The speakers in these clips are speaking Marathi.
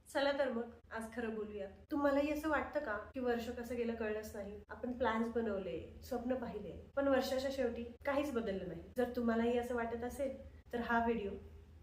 चला तर मग आज खरं बोलूया। तुम्हालाही असं वाटतं का की वर्ष कसं गेलं कळलंच नाही? आपण प्लॅन्स बनवले, स्वप्न पाहिले, पण वर्षाच्या शेवटी काहीच बदललं नाही। जर तुम्हालाही असं वाटत असेल तर हा व्हिडिओ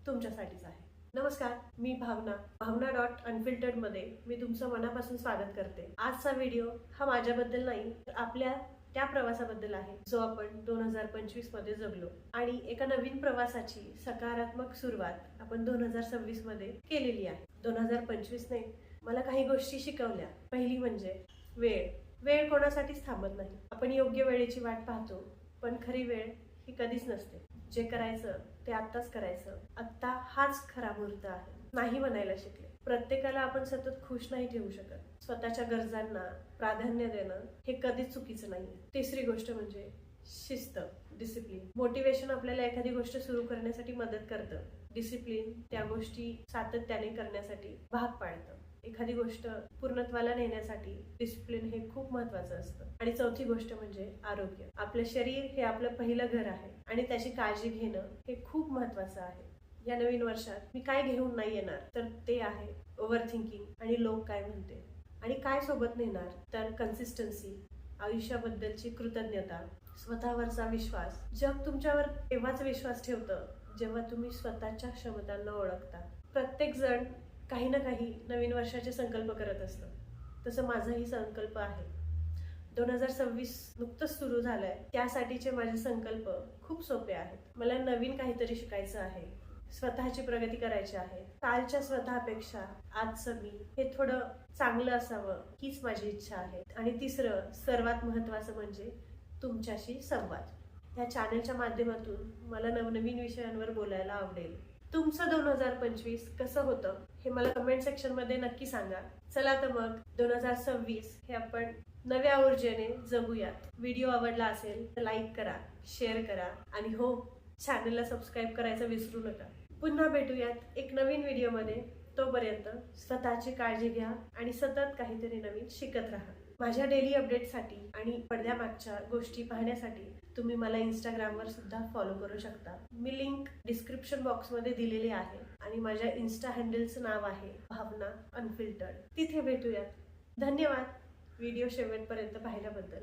तुमच्यासाठीच आहे। नमस्कार, मी भावना.अनफिल्टर्ड मध्ये मी तुमचं मनापासून स्वागत करते। आजचा व्हिडिओ हा माझ्याबद्दल नाही तर आपल्या त्या प्रवासाबद्दल आहे जो आपण 2025 मध्ये जगलो आणि एका नवीन प्रवासाची सकारात्मक सुरुवात आपण 2026 मध्ये केलेली आहे। 2025 ने मला काही गोष्टी शिकवल्या। पहिली म्हणजे वेळ वेळ कोणासाठीच थांबत नाही। आपण योग्य वेळेची वाट पाहतो, पण खरी वेळ ही कधीच नसते। जे करायचं ते आत्ताच करायचं। आत्ता हाच खरा मुहूर्त आहे, नाही म्हणायला शिकले। प्रत्येकाला आपण सतत खुश नाही ठेवू शकत। स्वतःच्या गरजांना प्राधान्य देणं हे कधीच चुकीचं नाही। तिसरी गोष्ट म्हणजे शिस्त, डिसिप्लिन। मोटिवेशन आपल्याला एखादी गोष्ट सुरू करण्यासाठी मदत करतं, डिसिप्लिन त्या गोष्टी सातत्याने करण्यासाठी भाग पाडतं। एखादी गोष्ट पूर्णत्वाला नेण्यासाठी डिसिप्लिन हे खूप महत्त्वाचं असतं। आणि चौथी गोष्ट म्हणजे आरोग्य। आपलं शरीर हे आपलं पहिलं घर आहे आणि त्याची काळजी घेणं हे खूप महत्त्वाचं आहे। या नवीन वर्षात मी काय घेऊन नाही येणार तर ते आहे ओव्हर थिंकिंग आणि लोक काय म्हणते। आणि काय सोबत नेणार तर कन्सिस्टन्सी, आयुष्याबद्दलची कृतज्ञता, स्वतःवरचा विश्वास। जग तुमच्यावर तेव्हाच विश्वास ठेवतं जेव्हा तुम्ही स्वतःच्या क्षमतांना ओळखता। प्रत्येक जण काही ना काही नवीन वर्षाचे संकल्प करत असतं, तसं माझाही संकल्प आहे। 2026 नुकतंच सुरू झालंय, त्यासाठीचे माझे संकल्प खूप सोपे आहेत। मला नवीन काहीतरी शिकायचं आहे, स्वतःची प्रगती करायची आहे। कालच्या स्वतःपेक्षा आजचं मी हे थोडं चांगलं असावं हीच माझी इच्छा आहे। आणि तिसरं सर्वात महत्त्वाचं म्हणजे तुमच्याशी संवाद। या चॅनलच्या माध्यमातून मला नवनवीन विषयांवर बोलायला आवडेल। तुमचं 2025 कसं होतं हे मला कमेंट सेक्शन मध्ये नक्की सांगा। चला तर मग 2026 हे आपण नव्या ऊर्जेने जगूयात। व्हिडिओ आवडला असेल तर लाईक करा, शेअर करा आणि हो, चॅनलला सबस्क्राईब करायचं विसरू नका। पुन्हा भेटूयात एक नवीन व्हिडिओमध्ये। तोपर्यंत स्वतःची काळजी घ्या आणि सतत काहीतरी नवीन शिकत राहा। माझ्या डेली अपडेटसाठी आणि पडद्यामागच्या गोष्टी पाहण्यासाठी तुम्ही मला इंस्टाग्रामवर सुद्धा फॉलो करू शकता। मी लिंक डिस्क्रिप्शन बॉक्समध्ये दिलेली आहे आणि माझ्या इन्स्टा हँडलचं नाव आहे भावना अनफिल्टर्ड। तिथे भेटूयात। धन्यवाद व्हिडिओ शेवटपर्यंत पाहिल्याबद्दल।